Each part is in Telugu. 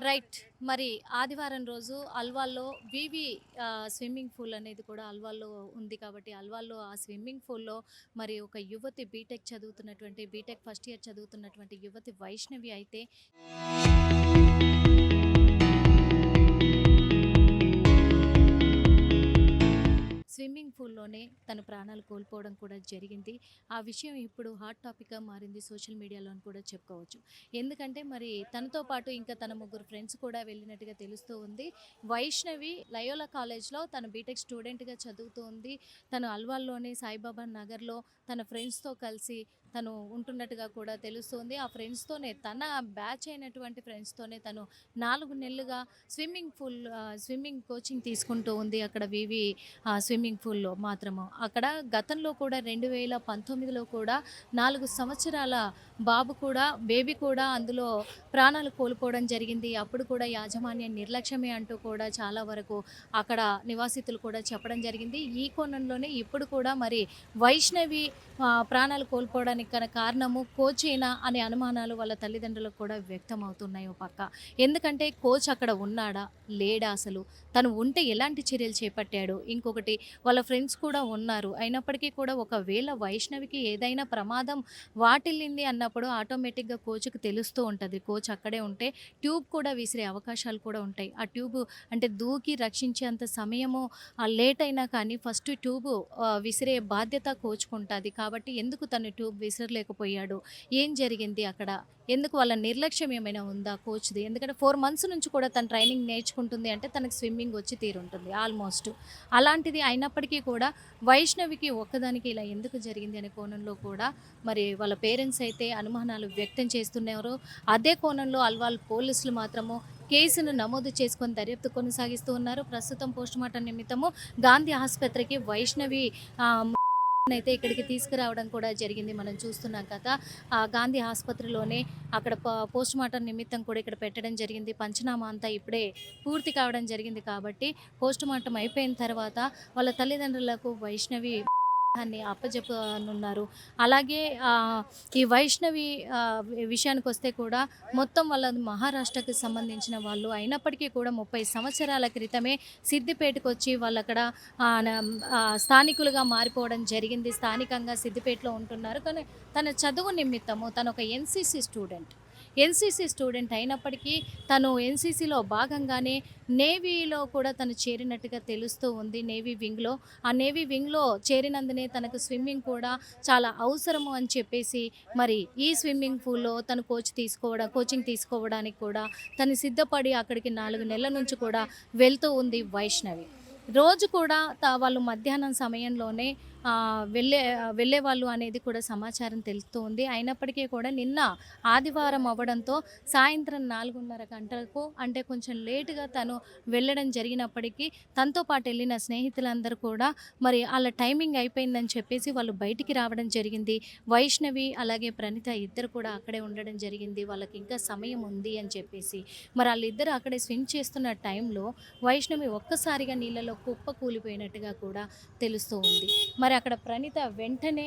రైట్. మరి ఆదివారం రోజు అల్వాల్లో స్విమ్మింగ్ పూల్ అనేది కూడా అల్వాల్లో ఉంది కాబట్టి, అల్వాల్లో ఆ స్విమ్మింగ్ పూల్‌లో మరి ఒక యువతి బీటెక్ ఫస్ట్ ఇయర్ చదువుతున్నటువంటి యువతి వైష్ణవి అయితే స్విమ్మింగ్ పూల్‌లోనే తన ప్రాణాలు కోల్పోవడం కూడా జరిగింది. ఆ విషయం ఇప్పుడు హాట్ టాపిక్‌గా మారింది సోషల్ మీడియాలో అని కూడా చెప్పుకోవచ్చు. ఎందుకంటే మరి తనతో పాటు ఇంకా తన ముగ్గురు ఫ్రెండ్స్ కూడా వెళ్ళినట్టుగా తెలుస్తూ ఉంది. వైష్ణవి లయోలా కాలేజ్‌లో తను బీటెక్ స్టూడెంట్‌గా చదువుతూ ఉంది. తను అల్వాల్‌లోని సాయిబాబా నగర్‌లో తన ఫ్రెండ్స్‌తో కలిసి తను ఉంటున్నట్టుగా కూడా తెలుస్తుంది. ఆ ఫ్రెండ్స్‌తోనే తన బ్యాచ్ అయినటువంటి ఫ్రెండ్స్‌తోనే తను 4 నెలలుగా స్విమ్మింగ్ కోచింగ్ తీసుకుంటూ ఉంది. అక్కడ స్విమ్మింగ్ పూల్‌లో మాత్రము. అక్కడ గతంలో కూడా 2019లో కూడా 4 సంవత్సరాల బేబీ కూడా అందులో ప్రాణాలు కోల్పోవడం జరిగింది. అప్పుడు కూడా యాజమాన్యం నిర్లక్ష్యమే అంటూ కూడా చాలా వరకు అక్కడ నివాసితులు కూడా చెప్పడం జరిగింది. ఈ కోణంలోనే ఇప్పుడు కూడా మరి వైష్ణవి ప్రాణాలు కోల్పోవడానికి కారణము కోచేనా అనే అనుమానాలు వాళ్ళ తల్లిదండ్రులకు కూడా వ్యక్తమవుతున్నాయి ఓ పక్క. ఎందుకంటే కోచ్ అక్కడ ఉన్నాడా? లేడా అసలు? తను ఉంటే ఎలాంటి చర్యలు చేపట్టాడు? ఇంకొకటి వాళ్ళ ఫ్రెండ్స్ కూడా ఉన్నారు. అయినప్పటికీ కూడా ఒకవేళ వైష్ణవికి ఏదైనా ప్రమాదం వాటిల్లింది అన్నప్పుడు ఆటోమేటిక్‌గా కోచ్‌కి తెలుస్తూ ఉంటది. కోచ్ అక్కడే ఉంటే ట్యూబ్ కూడా విసిరే అవకాశాలు కూడా ఉంటాయి. ఆ ట్యూబ్ అంటే దూకి రక్షించేంత సమయము లేట్ అయినా కానీ ఫస్ట్ ట్యూబు విసిరే బాధ్యత కోచ్‌కుంటాది. కాబట్టి ఎందుకు తను ట్యూబ్ విసరలేకపోయాడు? ఏం జరిగింది అక్కడ? ఎందుకు వాళ్ళ నిర్లక్ష్యం ఏమైనా ఉందా కోచ్‌ది? ఎందుకంటే 4 మంత్స్ నుంచి కూడా తను ట్రైనింగ్ నేర్చుకుంటుంది అంటే తనకు స్విమ్మింగ్ వచ్చి తీరుంటుంది ఆల్మోస్ట్. అలాంటిది అయినప్పటికీ కూడా వైష్ణవికి ఒక్కదానికి ఇలా ఎందుకు జరిగింది అనే కోణంలో కూడా మరి వాళ్ళ పేరెంట్స్ అయితే అనుమానాలు వ్యక్తం చేస్తున్నారు. అదే కోణంలో అల్వాల్ పోలీసులు మాత్రము కేసును నమోదు చేసుకొని దర్యాప్తు కొనసాగిస్తూ ఉన్నారు. ప్రస్తుతం పోస్ట్‌మార్టం నిమిత్తము గాంధీ ఆసుపత్రికి వైష్ణవి అయితే ఇక్కడికి తీసుకురావడం కూడా జరిగింది. మనం చూస్తున్నాం కదా! గాంధీ ఆసుపత్రిలోనే అక్కడ పోస్ట్‌మార్టం నిమిత్తం కూడా ఇక్కడ పెట్టడం జరిగింది. పంచనామా అంతా ఇప్పుడే పూర్తి కావడం జరిగింది కాబట్టి పోస్ట్‌మార్టం అయిపోయిన తర్వాత వాళ్ళ తల్లిదండ్రులకు వైష్ణవి దాన్ని అప్పజెప్పనున్నారు. అలాగే ఈ వైష్ణవి విషయానికొస్తే కూడా మొత్తం వాళ్ళది మహారాష్ట్రకి సంబంధించిన వాళ్ళు అయినప్పటికీ కూడా 30 సంవత్సరాల క్రితమే సిద్దిపేటకొచ్చి వాళ్ళక్కడ స్థానికులుగా మారిపోవడం జరిగింది. స్థానికంగా సిద్దిపేటలో ఉంటున్నారు. కానీ తన చదువు నిమిత్తము తనొక ఎన్‌సీసీ స్టూడెంట్ అయినప్పటికీ తను ఎన్‌సీసీలో భాగంగానే నేవీలో కూడా తను చేరినట్టుగా తెలుస్తూ ఉంది. ఆ నేవీ వింగ్‌లో చేరినందునే తనకు స్విమ్మింగ్ కూడా చాలా అవసరము అని చెప్పేసి మరి ఈ స్విమ్మింగ్ పూల్‌లో తను కోచింగ్ తీసుకోవడానికి కూడా తను సిద్ధపడి అక్కడికి 4 నెలల నుంచి కూడా వెళ్తూ ఉంది వైష్ణవి. రోజు కూడా వాళ్ళు మధ్యాహ్నం సమయంలోనే వెళ్ళేవాళ్ళు అనేది కూడా సమాచారం తెలుస్తూ ఉంది. అయినప్పటికీ కూడా నిన్న ఆదివారం అవ్వడంతో సాయంత్రం 4:30 గంటలకు అంటే కొంచెం లేట్‌గా తను వెళ్ళడం జరిగినప్పటికీ తనతో పాటు వెళ్ళిన స్నేహితులందరూ కూడా మరి ఆళ్ళ టైమింగ్ అయిపోయిందని చెప్పేసి వాళ్ళు బయటికి రావడం జరిగింది. వైష్ణవి అలాగే ప్రణీత ఇద్దరు కూడా అక్కడే ఉండడం జరిగింది. వాళ్ళకి ఇంకా సమయం ఉంది అని చెప్పేసి. మరి ఆళ్ళిద్దరూ అక్కడే స్విమ్ చేస్తున్న టైంలో వైష్ణవి ఒక్కసారిగా నీళ్ళలో కుప్ప కూలిపోయినట్టుగా కూడా తెలుస్తూ ఉంది. మరి అక్కడ ప్రణీత వెంటనే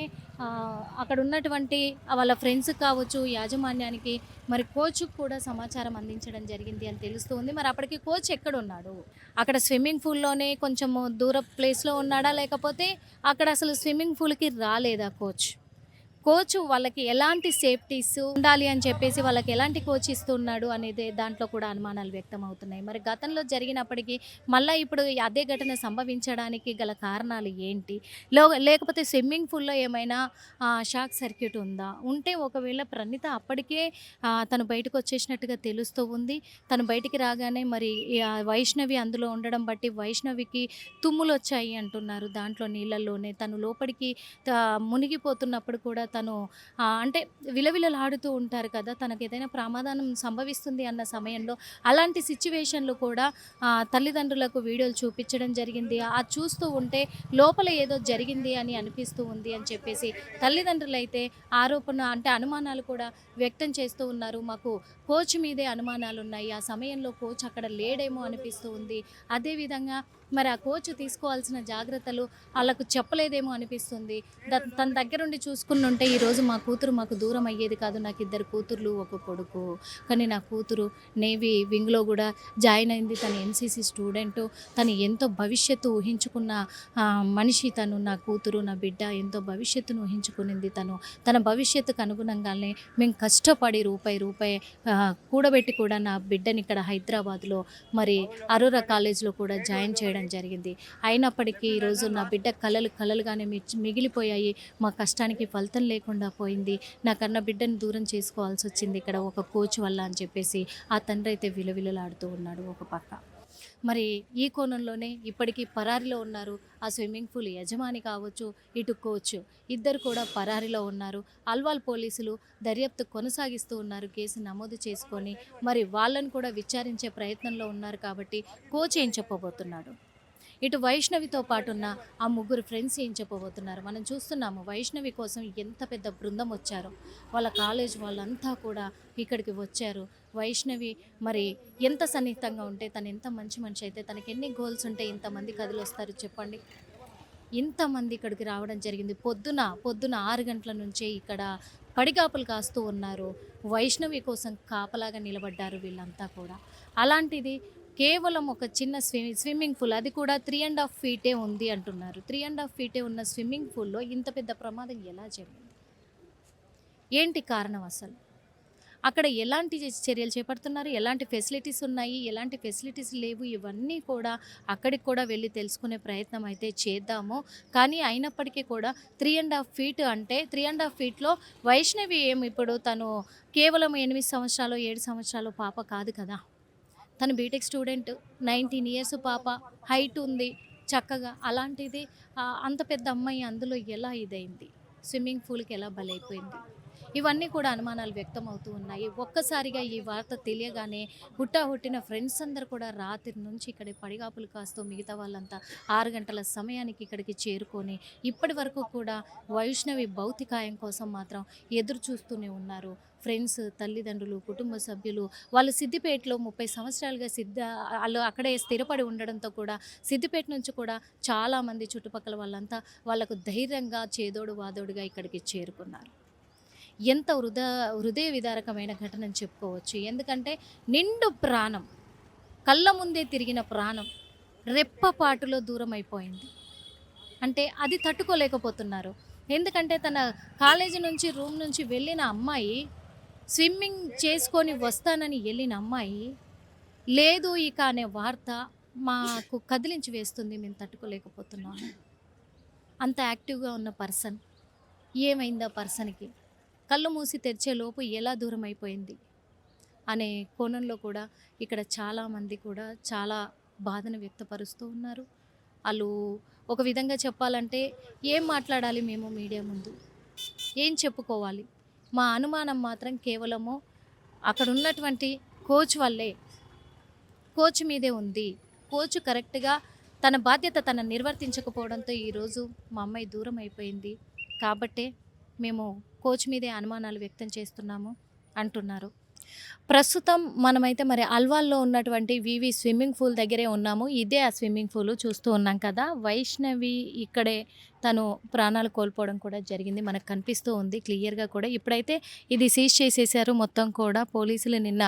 అక్కడ ఉన్నటువంటి వాళ్ళ ఫ్రెండ్స్ కావచ్చు, యాజమాన్యానికి మరి కోచ్‌కి కూడా సమాచారం అందించడం జరిగింది అని తెలుస్తూ ఉంది. మరి అప్పటికి కోచ్ ఎక్కడున్నాడు? అక్కడ స్విమ్మింగ్ పూల్‌లోనే కొంచెము దూరపు ప్లేస్‌లో ఉన్నాడా? లేకపోతే అక్కడ అసలు స్విమ్మింగ్ పూల్‌కి రాలేదా కోచ్? కోచ్ వాళ్ళకి ఎలాంటి సేఫ్టీస్ ఉండాలి అని చెప్పేసి వాళ్ళకి ఎలాంటి కోచ్ ఇస్తున్నాడు అనేది దాంట్లో కూడా అనుమానాలు వ్యక్తమవుతున్నాయి. మరి గతంలో జరిగినప్పటికీ మళ్ళా ఇప్పుడు అదే ఘటన సంభవించడానికి గల కారణాలు ఏంటి? లేకపోతే స్విమ్మింగ్ పూల్‌లో ఏమైనా షాక్ సర్క్యూట్ ఉందా? ఉంటే ఒకవేళ ప్రణీత అప్పటికే తను బయటకొచ్చేసినట్టుగా తెలుస్తూ ఉంది. తను బయటికి రాగానే మరి వైష్ణవి అందులో ఉండడం బట్టి వైష్ణవికి తుమ్ములొచ్చాయి అంటున్నారు. దాంట్లో నీళ్ళల్లోనే తను లోపలికి మునిగిపోతున్నప్పుడు కూడా తను అంటే విలవిలలాడుతూ ఉంటారు కదా! తనకేదైనా ప్రమాదం సంభవిస్తుంది అన్న సమయంలో అలాంటి సిట్యుయేషన్‌లో కూడా తల్లిదండ్రులకు వీడియోలు చూపించడం జరిగింది. అది చూస్తూ ఉంటే లోపల ఏదో జరిగింది అని అనిపిస్తూ ఉంది అని చెప్పేసి తల్లిదండ్రులైతే అనుమానాలు కూడా వ్యక్తం చేస్తూ ఉన్నారు. మాకు కోచ్ మీదే అనుమానాలున్నాయి. ఆ సమయంలో కోచ్ అక్కడ లేడేమో అనిపిస్తూ ఉంది. అదేవిధంగా మరి ఆ కోచ్ తీసుకోవాల్సిన జాగ్రత్తలు ఆళ్ళకు చెప్పలేదేమో అనిపిస్తుంది. తన దగ్గరుండి చూసుకునుంటే ఈరోజు మా కూతురు మాకు దూరం అయ్యేది కాదు. నాకు 2 కూతుర్లు, 1 కొడుకు. కానీ నా కూతురు నేవీ వింగ్‌లో గూడా జాయిన్ అయింది. తను ఎన్‌సీసీ స్టూడెంటు. తను ఎంతో భవిష్యత్తు ఊహించుకున్న మనిషి తను. నా కూతురు, నా బిడ్డ ఎంతో భవిష్యత్తును ఊహించుకునింది తను. తన భవిష్యత్తుకు అనుగుణంగానే మేము కష్టపడి రూపాయి కూడబెట్టి కూడా నా బిడ్డని ఇక్కడ హైదరాబాద్‌లో మరి అరోరా కాలేజ్‌లో కూడా జాయిన్ చేయడం జరిగింది. అయినప్పటికీ ఈరోజు నా బిడ్డ కలలుగానే మిగిలిపోయాయి. మా కష్టానికి ఫలితం లేకుండా పోయింది. నా కన్న బిడ్డను దూరం చేసుకోవాల్సొచ్చింది ఇక్కడ ఒక కోచ్ వల్ల అని చెప్పేసి ఆ తండ్రైతే విలవిలలాడుతూ ఉన్నాడు ఒక పక్క. మరి ఈ కోణంలోనే ఇప్పటికీ పరారీలో ఉన్నారు. ఆ స్విమ్మింగ్ పూల్ యజమాని కావచ్చు, ఇటు కోచ్ ఇద్దరు కూడా పరారీలో ఉన్నారు. అల్వాల్ పోలీసులు దర్యాప్తు కొనసాగిస్తూ ఉన్నారు. కేసు నమోదు చేసుకొని మరి వాళ్ళను కూడా విచారించే ప్రయత్నంలో ఉన్నారు కాబట్టి కోచ్ ఏం చెప్పబోతున్నాడు? ఇటు వైష్ణవితో పాటున్న ఆ ముగ్గురు ఫ్రెండ్స్ ఏం చెప్పబోతున్నారు? మనం చూస్తున్నాము వైష్ణవి కోసం ఎంత పెద్ద బృందం వచ్చారో. వాళ్ళ కాలేజ్ వాళ్ళంతా కూడా ఇక్కడికి వచ్చారు. వైష్ణవి మరి ఎంత సన్నిహితంగా ఉంటే, తను ఎంత మంచి మనిషి అయితే, తనకెన్ని గోల్స్ ఉంటే ఇంతమంది కదిలొస్తారు చెప్పండి. ఇంతమంది ఇక్కడికి రావడం జరిగింది. పొద్దున 6 గంటల నుంచే ఇక్కడ పడిగాపులు కాస్తూ ఉన్నారు. వైష్ణవి కోసం కాపలాగా నిలబడ్డారు వీళ్ళంతా కూడా. అలాంటిది కేవలం ఒక చిన్న స్విమ్మింగ్ పూల్, అది కూడా 3½ ఫీటే ఉంది అంటున్నారు. 3½ ఫీటే ఉన్న స్విమ్మింగ్ పూల్‌లో ఇంత పెద్ద ప్రమాదం ఎలా జరిగింది? ఏంటి కారణం అసలు? అక్కడ ఎలాంటి చర్యలు చేపడుతున్నారు? ఎలాంటి ఫెసిలిటీస్ ఉన్నాయి? ఎలాంటి ఫెసిలిటీస్ లేవు? ఇవన్నీ కూడా అక్కడికి కూడా వెళ్ళి తెలుసుకునే ప్రయత్నం అయితే చేద్దాము. కానీ అయినప్పటికీ కూడా 3½ ఫీట్ అంటే 3½ ఫీట్‌లో వైష్ణవి ఇప్పుడు తను కేవలం 8 సంవత్సరాలో, 7 సంవత్సరాలో పాప కాదు కదా! తను బీటెక్ స్టూడెంట్, 19 ఇయర్స్ పాప, హైట్ ఉంది చక్కగా. అలాంటిది అంత పెద్ద అమ్మాయి అందులో ఎలా ఇదైంది? స్విమ్మింగ్ పూల్‌కి ఎలా బలైపోయింది? ఇవన్నీ కూడా అనుమానాలు వ్యక్తమవుతూ ఉన్నాయి. ఒక్కసారిగా ఈ వార్త తెలియగానే హుట్టాహుట్టిన ఫ్రెండ్స్ అందరూ కూడా రాత్రి నుంచి ఇక్కడ పడిగాపులు కాస్తూ మిగతా వాళ్ళంతా 6 గంటల సమయానికి ఇక్కడికి చేరుకొని ఇప్పటి వరకు కూడా వైష్ణవి భౌతికాయం కోసం మాత్రం ఎదురు చూస్తూనే ఉన్నారు. ఫ్రెండ్స్, తల్లిదండ్రులు, కుటుంబ సభ్యులు వాళ్ళు సిద్దిపేటలో 30 సంవత్సరాలుగా ఆళ్ళు అక్కడే స్థిరపడి ఉండడంతో కూడా సిద్దిపేట నుంచి కూడా చాలామంది చుట్టుపక్కల వాళ్ళంతా వాళ్ళకు ధైర్యంగా చేదోడు వాదోడుగా ఇక్కడికి చేరుకున్నారు. ఎంత హృదయ విదారకమైన ఘటన అని చెప్పుకోవచ్చు. ఎందుకంటే నిండు ప్రాణం, కళ్ళ ముందే తిరిగిన ప్రాణం రెప్పపాటులో దూరం అయిపోయింది. అంటే అది తట్టుకోలేకపోతున్నారు. ఎందుకంటే తన కాలేజీ నుంచి, రూమ్ నుంచి వెళ్ళిన అమ్మాయి, స్విమ్మింగ్ చేసుకొని వస్తానని వెళ్ళిన అమ్మాయి, లేదు ఇక అనే వార్త మాకు కదిలించి వేస్తుంది. మేము తట్టుకోలేకపోతున్నాము. అంత యాక్టివ్‌గా ఉన్న పర్సన్ ఏమైంది ఆ పర్సన్‌కి? కళ్ళు మూసి తెరిచే లోపు ఎలా దూరం అయిపోయింది అనే కోణంలో కూడా ఇక్కడ చాలామంది కూడా చాలా బాధను వ్యక్తపరుస్తూ ఉన్నారు. ఆళ్ళు ఒక విధంగా చెప్పాలంటే ఏం మాట్లాడాలి మేము మీడియా ముందు? ఏం చెప్పుకోవాలి? మా అనుమానం మాత్రం కేవలము అక్కడ ఉన్నటువంటి కోచ్ వల్లే. కోచ్ మీదే ఉంది. కోచ్ కరెక్ట్‌గా తన బాధ్యత తను నిర్వర్తించకపోవడంతో ఈరోజు మా అమ్మాయి దూరం అయిపోయింది. కాబట్టే మేము కోచ్ మీదే అనుమానాలు వ్యక్తం చేస్తున్నాము అంటున్నారు. ప్రస్తుతం మనమైతే మరి అల్వాల్లో ఉన్నటువంటి వివి స్విమ్మింగ్ పూల్ దగ్గరే ఉన్నాము. ఇదే ఆ స్విమ్మింగ్ పూల్ చూస్తూ ఉన్నాం కదా! వైష్ణవి ఇక్కడే తను ప్రాణాలు కోల్పోవడం కూడా జరిగింది. మనకు కనిపిస్తూ ఉంది క్లియర్‌గా కూడా. ఇప్పుడైతే ఇది సీజ్ చేసేసారు మొత్తం కూడా. పోలీసులు నిన్న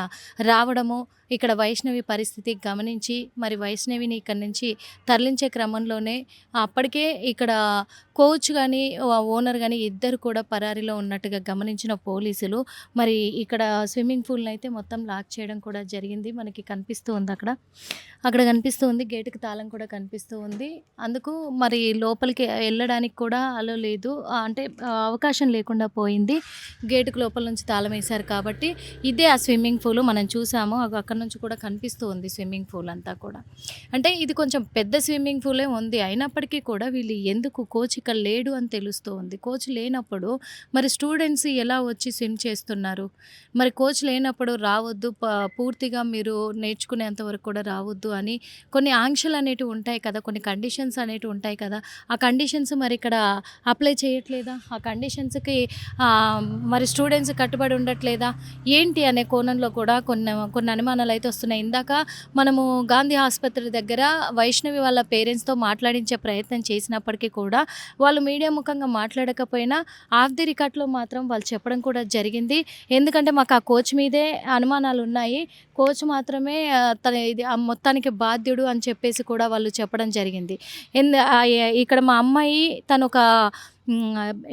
రావడము, ఇక్కడ వైష్ణవి పరిస్థితి గమనించి మరి వైష్ణవిని ఇక్కడి నుంచి తరలించే క్రమంలోనే అప్పటికే ఇక్కడ కోచ్ గానీ, ఓనర్ గానీ ఇద్దరు కూడా పరారీలో ఉన్నట్టుగా గమనించిన పోలీసులు మరి ఇక్కడ స్విమ్మింగ్ పూల్‌నైతే మొత్తం లాక్ చేయడం కూడా జరిగింది. మనకి కనిపిస్తూ ఉంది అక్కడ. అక్కడ కనిపిస్తూ ఉంది. గేట్‌కి తాళం కూడా కనిపిస్తూ ఉంది. అందుకు మరి లోపలికి వెళ్ళడానికి కూడా అలో లేదు. అంటే అవకాశం లేకుండా పోయింది. గేటుకి లోపల నుంచి తాళం వేశారు కాబట్టి ఇదే ఆ స్విమ్మింగ్ పూల్ మనం చూసాము. అక్కడ నుంచి కూడా కనిపిస్తూ ఉంది స్విమ్మింగ్ పూల్ అంతా కూడా. అంటే ఇది కొంచెం పెద్ద స్విమ్మింగ్ పూలే ఉంది. అయినప్పటికీ కూడా వీళ్ళు ఎందుకు కోచ్ ఇక్కడ లేడు అని తెలుస్తూ ఉంది. కోచ్ లేనప్పుడు మరి స్టూడెంట్స్ ఎలా వచ్చి స్విమ్ చేస్తున్నారు? మరి కోచ్ లేనప్పుడు రావద్దు, పూర్తిగా మీరు నేర్చుకునేంత వరకు కూడా రావద్దు అని కొన్ని ఆంక్షలు అనేటివి ఉంటాయి కదా! కొన్ని కండిషన్స్ అనేటివి ఉంటాయి కదా! ఆ కండిషన్స్ మరి ఇక్కడ అప్లై చేయట్లేదా? ఆ కండిషన్స్‌కి మరి స్టూడెంట్స్ కట్టుబడి ఉండట్లేదా? ఏంటి అనే కోణంలో కూడా కొన్ని అనుమానాలైతే వస్తున్నాయి. ఇందాక మనము గాంధీ ఆసుపత్రి దగ్గర వైష్ణవి వాళ్ళ పేరెంట్స్‌తో మాట్లాడించే ప్రయత్నం చేసినప్పటికీ కూడా వాళ్ళు మీడియా ముఖంగా మాట్లాడకపోయినా ఆఫ్ ది రికార్డ్‌లో మాత్రం వాళ్ళు చెప్పడం కూడా జరిగింది. ఎందుకంటే మాకు ఆ కోచ్ మీదే అనుమానాలున్నాయి. కోచ్ మాత్రమే తన ఇది మొత్తానికి బాధ్యుడు అని చెప్పేసి కూడా వాళ్ళు చెప్పడం జరిగింది. ఇక్కడ మా అమ్మాయి తనొక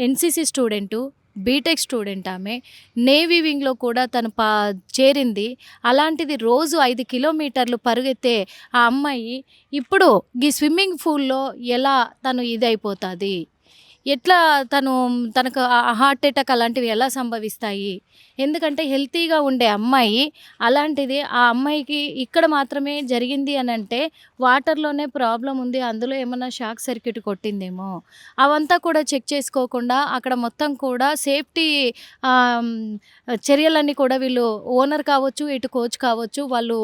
ఎన్‌సీసీ స్టూడెంటు. బీటెక్ స్టూడెంట్ ఆమె. నేవీ వింగ్‌లో కూడా తను చేరింది. అలాంటిది రోజు 5 కిలోమీటర్లు పరుగెత్తే ఆ అమ్మాయి ఇప్పుడు ఈ స్విమ్మింగ్ పూల్‌లో ఎలా తను ఇదైపోతది? ఎట్లా తనకు హార్ట్ అటాక్ అలాంటివి ఎలా సంభవిస్తాయి? ఎందుకంటే హెల్తీగా ఉండే అమ్మాయి, అలాంటిది ఆ అమ్మాయికి ఇక్కడ మాత్రమే జరిగింది అనంటే వాటర్‌లోనే ప్రాబ్లమ్ ఉంది. అందులో ఏమన్నా షాక్ సర్క్యూట్ కొట్టిందేమో! అవంతా కూడా చెక్ చేసుకోకుండా అక్కడ మొత్తం కూడా సేఫ్టీ ఆహ్, హ్మ్, చర్యలన్నీ కూడా వీళ్ళు ఓనర్ కావచ్చు, ఇటు కోచ్ కావచ్చు వాళ్ళు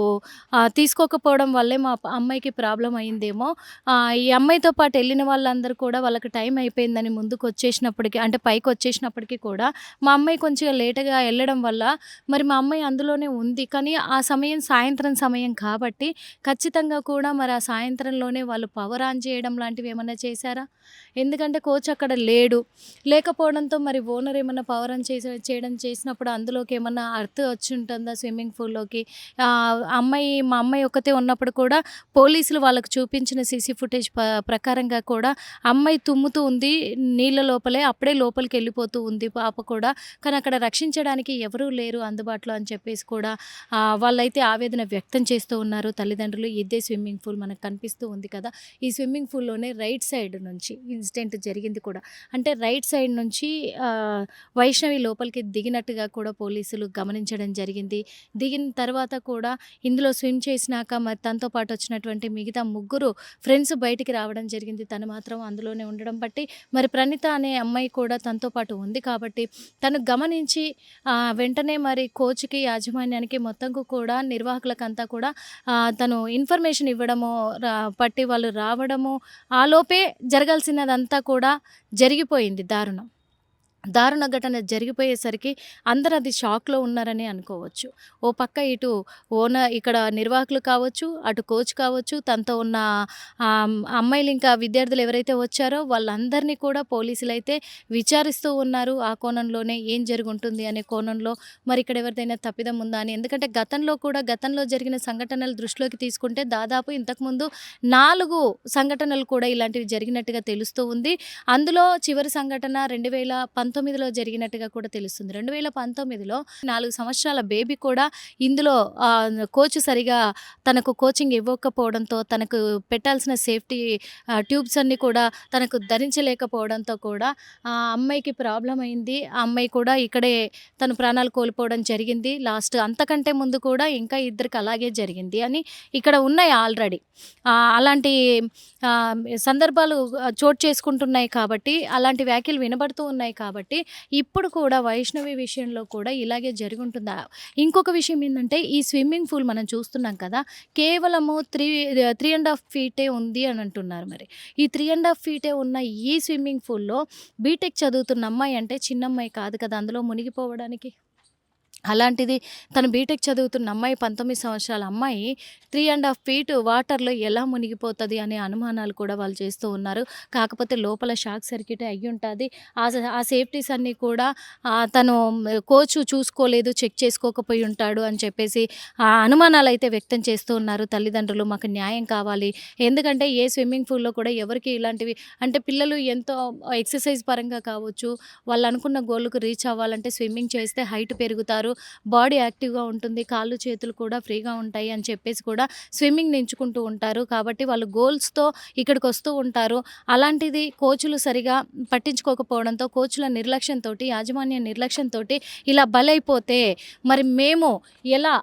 తీసుకోకపోవడం వల్లే మా అమ్మాయికి ప్రాబ్లమ్ అయిందేమో! ఈ అమ్మాయితో పాటు ఎళ్ళిన వాళ్ళందరూ కూడా వాళ్ళకి టైం అయిపోయిందని ముందుకొచ్చేసినప్పటికి అంటే పైకొచ్చేసినప్పటికి కూడా మా అమ్మాయి కొంచెం లేట్‌గా ఎళ్ళడం వల్ల మరి మా అమ్మాయి అందులోనే ఉంది. కానీ ఆ సమయం సాయంత్రం సమయం కాబట్టి ఖచ్చితంగా కూడా మరి ఆ సాయంత్రంలోనే వాళ్ళు పవర్ ఆన్ చేయడం లాంటివి ఏమన్నా చేశారా? ఎందుకంటే కోచ్ అక్కడ లేడు. లేకపోవడంతో మరి ఓనర్ ఏమన్నా పవర్ ఆన్ చేయడం చేసినప్పుడు అందులోకి ఏమన్నా అర్త్ వచ్చుంటుందా స్విమ్మింగ్ పూల్‌లోకి? మా అమ్మాయి ఒక్కతే ఉన్నప్పుడు కూడా పోలీసులు వాళ్ళకి చూపించిన సీసీ ఫుటేజ్ ప్రకారంగా కూడా అమ్మాయి తుమ్ముతూ ఉంది నీళ్ళ లోపలే. అప్పుడే లోపలికెళ్ళిపోతూ ఉంది పాప కూడా. కానీ అక్కడ రక్షించడానికి ఎవరూ లేరు అందుబాటులో అని చెప్పేసి కూడా వాళ్ళైతే ఆవేదన వ్యక్తం చేస్తూ ఉన్నారు తల్లిదండ్రులు. ఇదే స్విమ్మింగ్ పూల్ మనకు కనిపిస్తూ ఉంది కదా! ఈ స్విమ్మింగ్ పూల్‌లోనే రైట్ సైడ్ నుంచి ఇన్సిడెంట్ జరిగింది కూడా. అంటే రైట్ సైడ్ నుంచి వైష్ణవి లోపలికి దిగినట్టుగా కూడా పోలీసులు గమనించడం జరిగింది. దిగిన తర్వాత కూడా ఇందులో స్విమ్ చేసినాక మరి తనతో పాటు వచ్చినటువంటి మిగతా ముగ్గురు ఫ్రెండ్స్ బయటికి రావడం జరిగింది. తను మాత్రం అందులోనే ఉండడం బట్టి మరి ప్రణీత అనే అమ్మాయి కూడా తనతో పాటు ఉంది కాబట్టి తను గమనించి వెంటనే మరి కోచ్‌కి, యాజమాన్యానికి మొత్తంకు కూడా నిర్వాహకులకంతా కూడా తను ఇన్ఫర్మేషన్ ఇవ్వడము, పట్టి వాళ్ళు రావడము, ఆలోపే జరగాల్సినదంతా కూడా జరిగిపోయింది దారుణం. దారుణ ఘటన జరిగిపోయేసరికి అందరూ అది షాక్‌లో ఉన్నారనే అనుకోవచ్చు. ఓ పక్క ఇటు ఇక్కడ నిర్వాహకులు కావచ్చు, అటు కోచ్ కావచ్చు, తనతో ఉన్న అమ్మాయిలు ఇంకా విద్యార్థులు ఎవరైతే వచ్చారో వాళ్ళందరినీ కూడా పోలీసులైతే విచారిస్తూ ఉన్నారు. ఆ కోణంలోనే ఏం జరుగుంటుంది అనే కోణంలో మరి ఇక్కడ ఎవరిదైనా తప్పిదం ఉందా అని. ఎందుకంటే గతంలో జరిగిన సంఘటనలు దృష్టిలోకి తీసుకుంటే దాదాపు ఇంతకుముందు 4 సంఘటనలు కూడా ఇలాంటివి జరిగినట్టుగా తెలుస్తూ ఉంది. అందులో చివరి సంఘటన 2019లో జరిగినట్టుగా కూడా తెలుస్తుంది. 2019లో 4 సంవత్సరాల బేబీ కూడా ఇందులో కోచ్ సరిగా తనకు కోచింగ్ ఇవ్వకపోవడంతో, తనకు పెట్టాల్సిన సేఫ్టీ ట్యూబ్స్ అన్నీ కూడా తనకు ధరించలేకపోవడంతో కూడా ఆ అమ్మాయికి ప్రాబ్లమ్ అయింది. ఆ అమ్మాయి కూడా ఇక్కడే తన ప్రాణాలు కోల్పోవడం జరిగింది. అంతకంటే ముందు కూడా ఇంకా ఇద్దరికి అలాగే జరిగింది అని ఇక్కడ ఉన్నాయి ఆల్రెడీ. అలాంటి సందర్భాలు చోటు చేసుకుంటున్నాయి కాబట్టి, అలాంటి వ్యాఖ్యలు వినబడుతూ ఉన్నాయి కాబట్టి, ఇప్పుడు కూడా వైష్ణవి విషయంలో కూడా ఇలాగే జరిగుంటుందా? ఇంకొక విషయం ఏందంటే, ఈ స్విమ్మింగ్ పూల్ మనం చూస్తున్నాం కదా! కేవలము 3.5 ఫీటే ఉంది అని అంటున్నారు మరి. ఈ 3.5 ఫీటే ఉన్న ఈ స్విమ్మింగ్ పూల్‌లో బీటెక్ చదువుతున్న అమ్మాయి అంటే చిన్నమ్మాయి కాదు కదా! అందులో మునిగిపోవడానికి. అలాంటిది తను బీటెక్ చదువుతున్న అమ్మాయి 19 సంవత్సరాల అమ్మాయి 3.5 ఫీట్ వాటర్‌లో ఎలా మునిగిపోతది అనే అనుమానాలు కూడా వాళ్ళు చేస్తూ ఉన్నారు. కాకపోతే లోపల షాక్ సర్క్యూటే అయ్యుంటాది. ఆ సేఫ్టీస్ అన్నీ కూడా తను కోచ్ చూసుకోలేదు, చెక్ చేసుకోకపోయి ఉంటాడు అని చెప్పేసి అనుమానాలైతే వ్యక్తం చేస్తూ ఉన్నారు తల్లిదండ్రులు. మాకు న్యాయం కావాలి. ఎందుకంటే ఏ స్విమ్మింగ్ పూల్‌లో కూడా ఎవరికీ ఇలాంటివి అంటే పిల్లలు ఎంతో ఎక్సర్సైజ్ పరంగా కావచ్చు, వాళ్ళు అనుకున్న గోల్‌కి రీచ్ అవ్వాలంటే స్విమ్మింగ్ చేస్తే హైట్ పెరుగుతారు. బాడీ యాక్టివ్‌గా ఉంటుంది. కాళ్ళు, చేతులు కూడా ఫ్రీగా ఉంటాయి అని చెప్పేసి కూడా స్విమ్మింగ్‌ని ఎంచుకుంటూ ఉంటారు. కాబట్టి వాళ్ళు గోల్స్‌తో ఇక్కడికొస్తూ ఉంటారు. అలాంటిది కోచ్‌లు సరిగా పట్టించుకోకపోవడంతో, కోచ్‌ల నిర్లక్ష్యంతోటి, యాజమాన్య నిర్లక్ష్యంతోటి ఇలా బలైపోతే మరి మేము ఎలా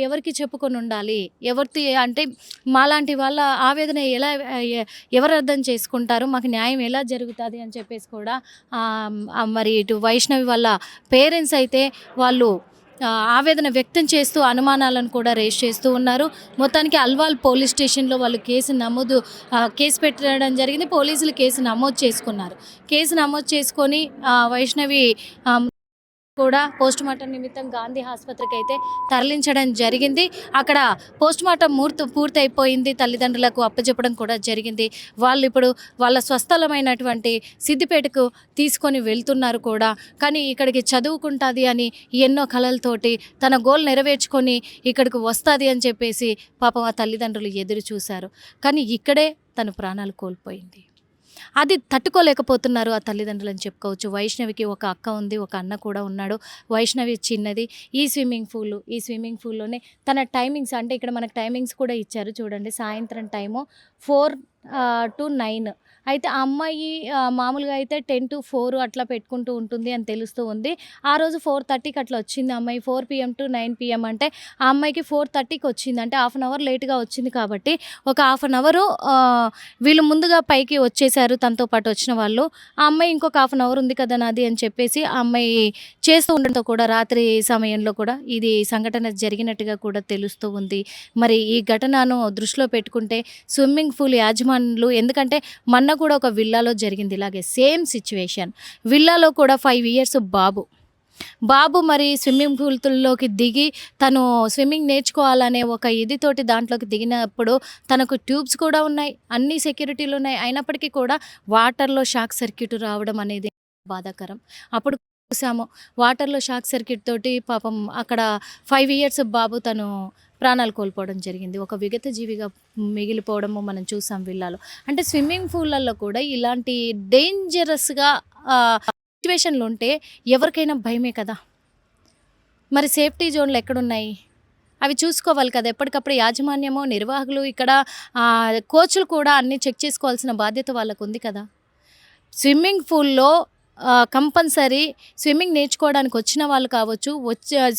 ఎవరికి చెప్పుకొనుండాలి? అంటే మాలాంటి వాళ్ళ ఆవేదన ఎలా ఎవరు అర్థం చేసుకుంటారు? మాకు న్యాయం ఎలా జరుగుతాది అని చెప్పేసి కూడా మరి ఇటు వైష్ణవి వాళ్ళ పేరెంట్స్ అయితే వాళ్ళు ఆవేదన వ్యక్తం చేస్తూ అనుమానాలను కూడా రేజ్ చేస్తూ ఉన్నారు. మొత్తానికి అల్వాల్ పోలీస్ స్టేషన్‌లో వాళ్ళు కేసు పెట్టడం జరిగింది. పోలీసులు కేసు నమోదు చేసుకున్నారు. కేసు నమోదు చేసుకొని వైష్ణవి ఆహ్, కూడా పోస్ట్‌మార్టం నిమిత్తం గాంధీ ఆసుపత్రికైతే తరలించడం జరిగింది. అక్కడ పోస్ట్‌మార్టం పూర్తయిపోయింది. తల్లిదండ్రులకు అప్పజెప్పడం కూడా జరిగింది. వాళ్ళిప్పుడు వాళ్ళ స్వస్థలమైనటువంటి సిద్దిపేటకు తీసుకొని వెళ్తున్నారు కూడా. కానీ ఇక్కడికి చదువుకుంటాది అని ఎన్నో కలలతోటి తన గోల్ నెరవేర్చుకొని ఇక్కడికి వస్తాది అని చెప్పేసి పాపం ఆ తల్లిదండ్రులు ఎదురు చూశారు. కానీ ఇక్కడే తను ప్రాణాలు కోల్పోయింది. అది తట్టుకోలేకపోతున్నారు ఆ తల్లిదండ్రులని చెప్పుకోవచ్చు. వైష్ణవికి ఒక అక్క ఉంది, ఒక అన్న కూడా ఉన్నాడు. వైష్ణవి చిన్నది. ఈ స్విమ్మింగ్ పూల్‌లోనే తన టైమింగ్స్ అంటే ఇక్కడ మనకు టైమింగ్స్ కూడా ఇచ్చారు చూడండి. సాయంత్రం టైము 4-9 అయితే ఆ అమ్మాయి మామూలుగా అయితే 10-4 అట్లా పెట్టుకుంటూ ఉంటుంది అని తెలుస్తూ ఉంది. ఆ రోజు 4:30కి అట్లా వచ్చింది అమ్మాయి. 4 PM to 9 PM అంటే ఆ అమ్మాయికి 4:30కి వచ్చింది. అంటే హాఫ్ అన్ అవర్ లేట్‌గా వచ్చింది కాబట్టి ఒక హాఫ్ అన్ అవరు వీళ్ళు ముందుగా పైకి వచ్చేసారు తనతో పాటు వచ్చిన వాళ్ళు. ఆ అమ్మాయి ఇంకొక హాఫ్ అన్ అవర్ ఉంది కదా నాది అని చెప్పేసి ఆ అమ్మాయి చేస్తూ ఉండడంతో కూడా రాత్రి సమయంలో కూడా ఇది సంఘటన జరిగినట్టుగా కూడా తెలుస్తూ ఉంది. మరి ఈ ఘటనను దృష్టిలో పెట్టుకుంటే స్విమ్మింగ్ పూల్ యాజమానులు ఎందుకంటే మొన్న కూడా ఒక విల్లాలో జరిగింది ఇలాగే సేమ్ సిచ్యువేషన్. విల్లాలో కూడా 5 ఇయర్స్ బాబు మరి స్విమ్మింగ్ పూల్‌లోకి దిగి తను స్విమ్మింగ్ నేర్చుకోవాలనే ఒక ఇదితోటి దాంట్లోకి దిగినప్పుడు తనకు ట్యూబ్స్ కూడా ఉన్నాయి. అన్ని సెక్యూరిటీలు ఉన్నాయి. అయినప్పటికీ కూడా వాటర్‌లో షాక్ సర్క్యూట్ రావడం అనేది బాధాకరం. అప్పుడు చూసాము వాటర్‌లో షాక్ సర్క్యూట్ తోటి పాపం అక్కడ 5 ఇయర్స్ బాబు తను ప్రాణాలు కోల్పోవడం జరిగింది. ఒక విగత జీవిగా మిగిలిపోవడము మనం చూసాం విల్లాలో. అంటే స్విమ్మింగ్ పూల్‌లలో కూడా ఇలాంటి డేంజరస్‌గా సిట్యుయేషన్‌లు ఉంటే ఎవరికైనా భయమే కదా! మరి సేఫ్టీ జోన్‌లు ఎక్కడున్నాయి? అవి చూసుకోవాలి కదా! ఎప్పటికప్పుడు యాజమాన్యము, నిర్వాహకులు ఇక్కడ కోచ్‌లు కూడా అన్నీ చెక్ చేసుకోవాల్సిన బాధ్యత వాళ్ళకుంది కదా! స్విమ్మింగ్ పూల్‌లో కంపల్సరీ స్విమ్మింగ్ నేర్చుకోవడానికి వచ్చిన వాళ్ళు కావచ్చు,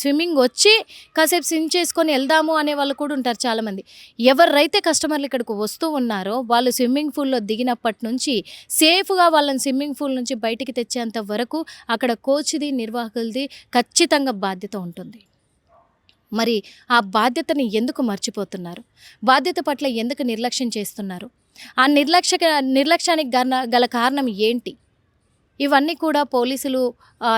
స్విమ్మింగ్ వచ్చి కాసేపు స్విమ్ చేసుకొని వెళ్దాము అనే వాళ్ళు కూడా ఉంటారు చాలామంది. ఎవరైతే కస్టమర్లు ఇక్కడికి వస్తూ ఉన్నారో వాళ్ళు స్విమ్మింగ్ పూల్‌లో దిగినప్పటి నుంచి సేఫ్‌గా వాళ్ళని స్విమ్మింగ్ పూల్ నుంచి బయటికి తెచ్చేంత వరకు అక్కడ కోచ్‌ది, నిర్వాహకులది ఖచ్చితంగా బాధ్యత ఉంటుంది. మరి ఆ బాధ్యతని ఎందుకు మర్చిపోతున్నారు? బాధ్యత పట్ల ఎందుకు నిర్లక్ష్యం చేస్తున్నారు? ఆ నిర్లక్ష్యానికి గల కారణం ఏంటి? ఇవన్నీ కూడా పోలీసులు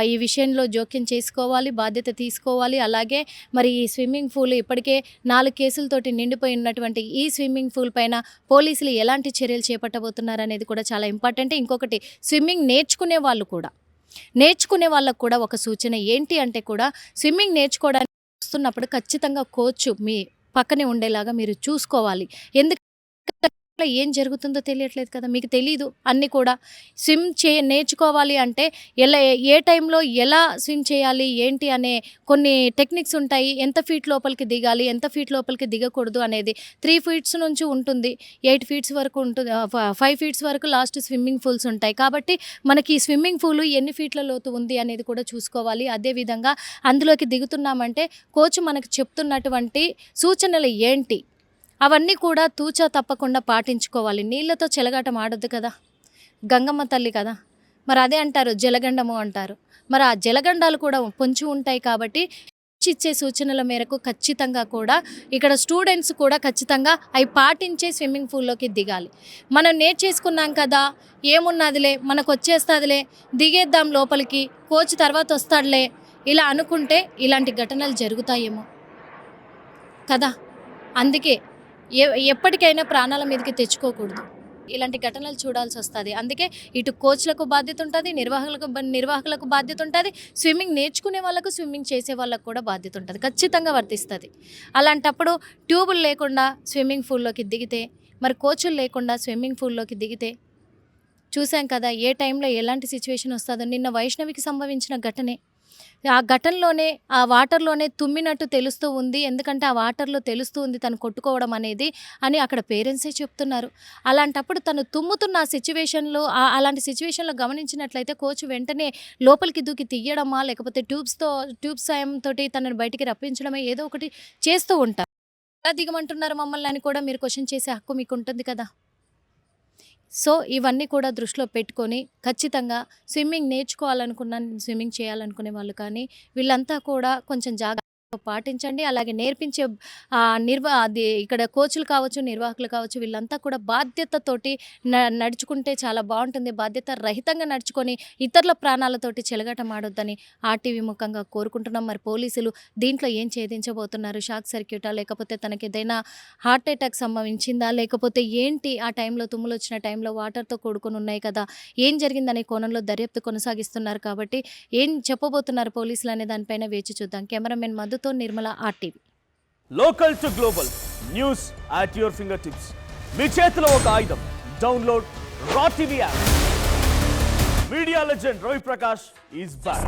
ఈ విషయంలో జోక్యం చేసుకోవాలి, బాధ్యత తీసుకోవాలి. అలాగే మరి ఈ స్విమ్మింగ్ పూల్ ఇప్పటికే 4 కేసులతోటి నిండిపోయి ఉన్నటువంటి ఈ స్విమ్మింగ్ పూల్ పైన పోలీసులు ఎలాంటి చర్యలు చేపట్టబోతున్నారనేది కూడా చాలా ఇంపార్టెంట్. ఇంకొకటి స్విమ్మింగ్ నేర్చుకునే వాళ్ళకు కూడా ఒక సూచన ఏంటి అంటే కూడా స్విమ్మింగ్ నేర్చుకోవడానికి వస్తున్నప్పుడు ఖచ్చితంగా కోచ్ మీ పక్కనే ఉండేలాగా మీరు చూసుకోవాలి. ఎందుకంటే ఏం జరుగుతుందో తెలియట్లేదు కదా! మీకు తెలీదు అన్నీ కూడా. నేర్చుకోవాలి అంటే ఏ టైంలో ఎలా స్విమ్ చేయాలి, ఏంటి అనే కొన్ని టెక్నిక్స్ ఉంటాయి. ఎంత ఫీట్ లోపలికి దిగాలి, ఎంత ఫీట్ లోపలికి దిగకూడదు అనేది 3 ఫీట్స్ నుంచి ఉంటుంది. 8 ఫీట్స్ వరకు ఉంటుంది. 5 ఫీట్స్ వరకు లాస్ట్ స్విమ్మింగ్ పూల్స్ ఉంటాయి. కాబట్టి మనకి ఈ స్విమ్మింగ్ పూల్ ఎన్ని ఫీట్ల లోతు ఉంది అనేది కూడా చూసుకోవాలి. అదేవిధంగా అందులోకి దిగుతున్నామంటే కోచ్ మనకు చెప్తున్నటువంటి సూచనలు ఏంటి? అవన్నీ కూడా తూచా తప్పకుండా పాటించుకోవాలి. నీళ్ళతో చెలగాటం ఆడొద్దు కదా! గంగమ్మ తల్లి కదా! మరి అదే అంటారు జలగండము అంటారు. మరి ఆ జలగండాలు కూడా పొంచి ఉంటాయి కాబట్టి ఇచ్చే సూచనల మేరకు ఖచ్చితంగా కూడా ఇక్కడ స్టూడెంట్స్ కూడా ఖచ్చితంగా అవి పాటించే స్విమ్మింగ్ పూల్‌లోకి దిగాలి. మనం నేర్చేసుకున్నాం కదా! ఏమున్నదిలే మనకొచ్చేస్తదిలే దిగేద్దాం లోపలికి కోచ్ తర్వాత వస్తాడులే ఇలా అనుకుంటే ఇలాంటి ఘటనలు జరుగుతాయేమో కదా! అందుకే ఎప్పటికైనా ప్రాణాల మీదకి తెచ్చుకోకూడదు. ఇలాంటి ఘటనలు చూడాల్సొస్తది. అందుకే ఇటు కోచ్‌లకు బాధ్యత ఉంటది, నిర్వాహకులకు బాధ్యత ఉంటది, స్విమ్మింగ్ నేర్చుకునే వాళ్ళకు, స్విమ్మింగ్ చేసే వాళ్ళకు కూడా బాధ్యత ఉంటది. ఖచ్చితంగా వర్తిస్తది. అలాంటప్పుడు ట్యూబులు లేకుండా స్విమ్మింగ్ పూల్‌లోకి దిగితే, మరి కోచులు లేకుండా స్విమ్మింగ్ పూల్‌లోకి దిగితే చూసాం కదా! ఏ టైంలో ఎలాంటి సిచ్యువేషన్ వస్తదో. నిన్న వైష్ణవికి సంభవించిన ఘటనే. ఆ ఘటనలోనే ఆ వాటర్‌లోనే తుమ్మినట్టు తెలుస్తూ ఉంది. ఎందుకంటే ఆ వాటర్‌లో తెలుస్తూ ఉంది తను కొట్టుకోవడం అనేది అని అక్కడ పేరెంట్సే చెప్తున్నారు. అలాంటప్పుడు తను తుమ్ముతున్న ఆ సిచ్యువేషన్‌లో అలాంటి సిచ్యువేషన్‌లో గమనించినట్లయితే కోచ్ వెంటనే లోపలికి దూకి తీయడమా లేకపోతే ట్యూబ్స్ సాయంతోటి తనని బయటికి రప్పించడమా ఏదో ఒకటి చేస్తూ ఉంటారు. ఎలా దిగమంటున్నారు మమ్మల్ని అని కూడా మీరు క్వెషన్ చేసే హక్కు మీకుంటుంది కదా! సో ఇవన్నీ కూడా దృష్టిలో పెట్టుకొని ఖచ్చితంగా స్విమ్మింగ్ నేర్చుకోవాలనుకున్న, స్విమ్మింగ్ చేయాలనుకునే వాళ్ళు కానీ వీళ్ళంతా కూడా కొంచెం జాగ్రత్త పాటించండి. అలాగే నేర్పించే అది ఇక్కడ కోచ్‌లు కావచ్చు, నిర్వాహకులు కావచ్చు వీళ్ళంతా కూడా బాధ్యతతోటి నడుచుకుంటే చాలా బావుంటుంది. బాధ్యత రహితంగా నడుచుకొని ఇతరుల ప్రాణాలతోటి చెలగాటమాడొద్దని ఆర్‌టీవీ ముఖంగా కోరుకుంటున్నాం. మరి పోలీసులు దీంట్లో ఏం ఛేదించబోతున్నారు? షాక్ సర్క్యూటా? లేకపోతే తనకేదైనా హార్ట్ అటాక్ సంభవించిందా? లేకపోతే ఏంటి ఆ టైంలో తుమ్ములొచ్చిన టైంలో వాటర్‌తో కూడుకొని ఉన్నాయి కదా! ఏం జరిగిందనే కోణంలో దర్యాప్తు కొనసాగిస్తున్నారు కాబట్టి ఏం చెప్పబోతున్నారు పోలీసులు అనే దానిపైన వేచి చూద్దాం. కెమెరామెన్ మధుతో Nirmala RTV. Local to global news at your fingertips. మీ చేతిలో ఒక ఆయుధం. Download raw TV app. Media legend Ravi Prakash is back.